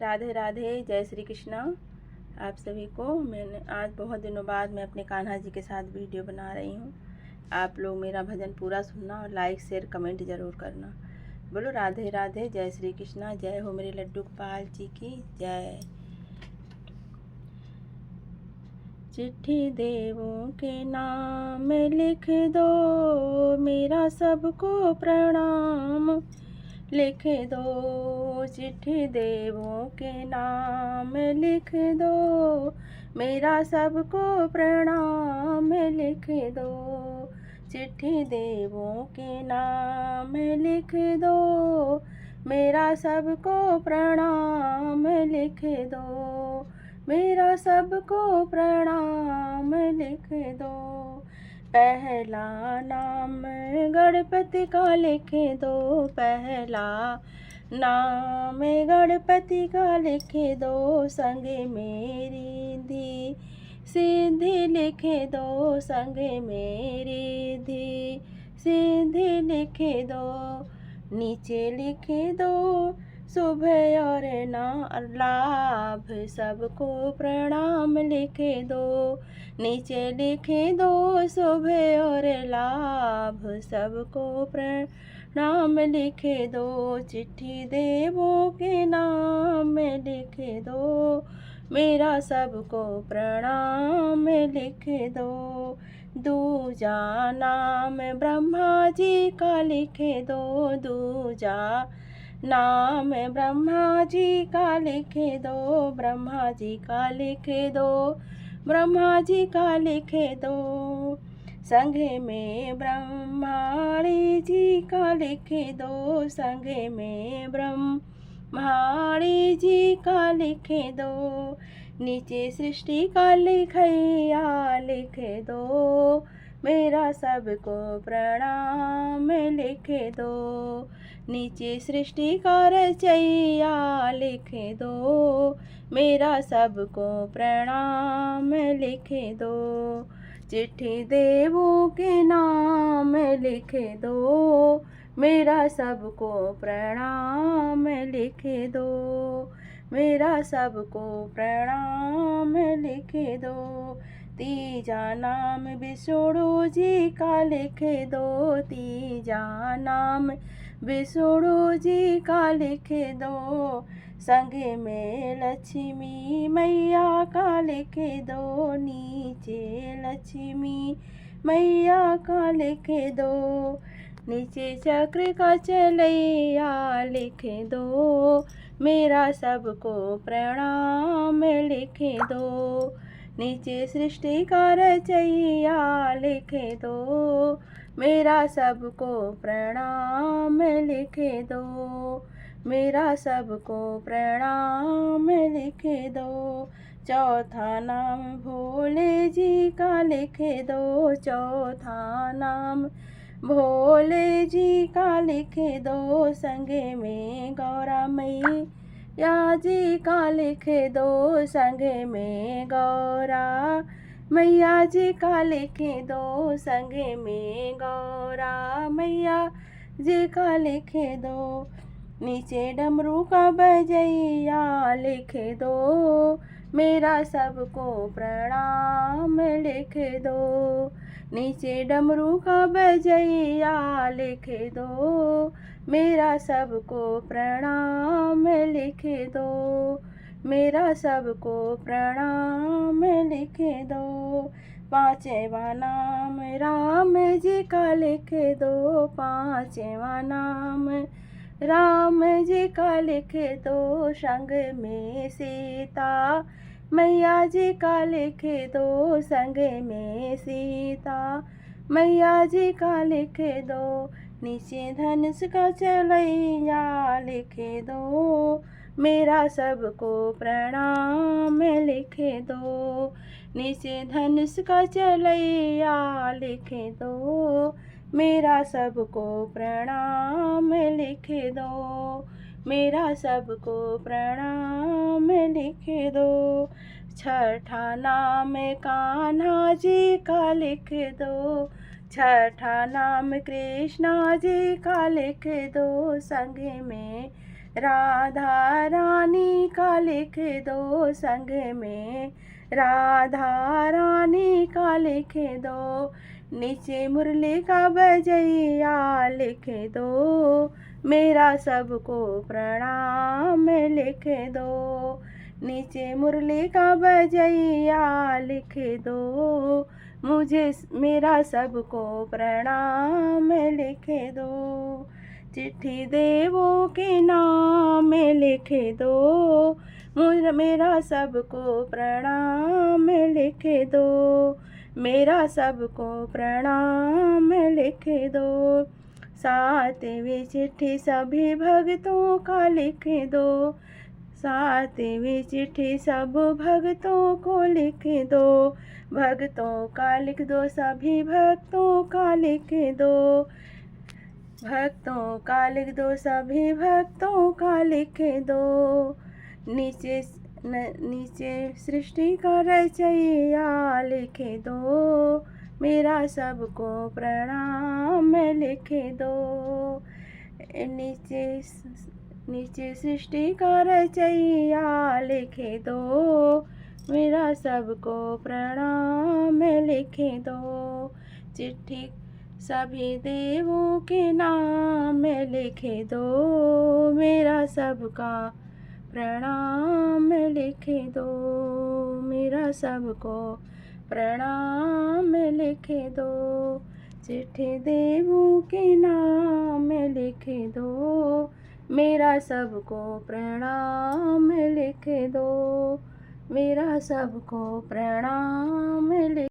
राधे राधे, जय श्री कृष्णा। आप सभी को मैंने आज बहुत दिनों बाद मैं अपने कान्हा जी के साथ वीडियो बना रही हूँ। आप लोग मेरा भजन पूरा सुनना और लाइक शेयर कमेंट ज़रूर करना। बोलो राधे राधे, जय श्री कृष्णा। जय हो मेरे लड्डू गोपाल जी की जय। चिट्ठी देवों के नाम लिख दो, मेरा सबको प्रणाम लिख दो। चिट्ठी देवों के नाम लिख दो, मेरा सबको प्रणाम लिख दो। चिट्ठी देवों के नाम लिख दो, मेरा सबको प्रणाम लिख दो। मेरा सबको प्रणाम लिख दो। पहला नाम गणपति का लिख दो, पहला नाम गणपति का लिख दो। संग मेरी धी सिद्धि लिख दो, संग मेरी धी सिद्धि लिख दो। नीचे लिख दो शुभ और ना लाभ, सबको प्रणाम लिख दो। नीचे लिख दो शुभ और लाभ, सबको प्रणाम लिख दो। चिट्ठी देवों के नाम लिख दो, मेरा सबको प्रणाम लिख दो। दूजा नाम ब्रह्मा जी का लिख दो, दूजा नाम ब्रह्मा जी का लिख दो। ब्रह्मा जी का लिख दो, ब्रह्मा जी का लिख दो। संग में ब्रह्माणी जी का लिख दो, संग में ब्रह्माणी जी का लिख दो। नीचे सृष्टि का लिखैया लिख दो, मेरा सबको प्रणाम लिख दो। नीचे सृष्टि का रचैया लिख दो, मेरा सबको प्रणाम लिख दो। चिट्ठी देवों के नाम लिख दो, मेरा सबको प्रणाम लिख दो। मेरा सबको प्रणाम लिख दो। तीजा नाम विष्णु जी का लिख दो, तीजा नाम विष्णु जी का लिख दो। संग में लक्ष्मी मैया का लिख दो, नीचे लक्ष्मी मैया का लिख दो। नीचे चक्र का चलैया लिख दो, मेरा सबको प्रणाम लिख दो। नीचे सृष्टि का रचैया लिख दो, मेरा सबको प्रणाम लिख दो। मेरा सबको प्रणाम लिख दो। चौथा नाम भोले जी का लिख दो, चौथा नाम भोले जी का लिख दो। संग में गौरा मैया जी का लिख दो, संग में गौरा मैया जी का लिख दो। संग में गौरा मैया जी का लिख दो। नीचे डमरू का बजैया लिख दो, मेरा सबको प्रणाम लिख दो। नीचे डमरू का बजैया लिख दो, मेरा सबको प्रणाम लिख दो। मेरा सबको प्रणाम लिख दो। पांचवा नाम राम जी का लिख दो, पांचवा नाम राम जी का लिख दो। संग में सीता मैया जी का लिख दो, संग में सीता मैया जी का लिख दो। नीचे धनुष का चलैया लिख दो, मेरा सबको प्रणाम लिख दो। नीचे धनुष का चलैया लिख दो, मेरा सबको प्रणाम लिख दो। मेरा सबको प्रणाम लिख दो। छठा नाम कान्हा जी का लिख दो, छठा नाम कृष्णा जी का लिख दो। संग में राधा रानी का लिख दो संग में, राधा रानी का लिख दो। नीचे मुरली का बजैया लिख दो, मेरा सबको प्रणाम लिख दो। नीचे मुरली का बजैया लिख दो, मुझे मेरा सबको प्रणाम लिख दो। चिट्ठी देवों के नाम लिख दो, मेरा सबको प्रणाम लिख दो। मेरा सबको प्रणाम लिख दो। सातवीं चिट्ठी सभी भक्तों का लिख दो, सातवीं चिट्ठी सब भक्तों को लिख दो। भक्तों का लिख दो, सभी भक्तों का लिख दो। भक्तों का लिख दो, सभी भक्तों का लिख दो। नीचे सृष्टि का रचैया लिख दो, मेरा सबको प्रणाम लिख दो। नीचे सृष्टि का रचैया लिख दो, मेरा सबको प्रणाम लिख दो। चिट्ठी सभी देवों के नाम लिख दो, मेरा सबका प्रणाम लिख दो। मेरा सबको प्रणाम लिख दो। चिट्ठी देवों के नाम लिख दो, मेरा सबको प्रणाम लिख दो। मेरा सबको प्रणाम लिख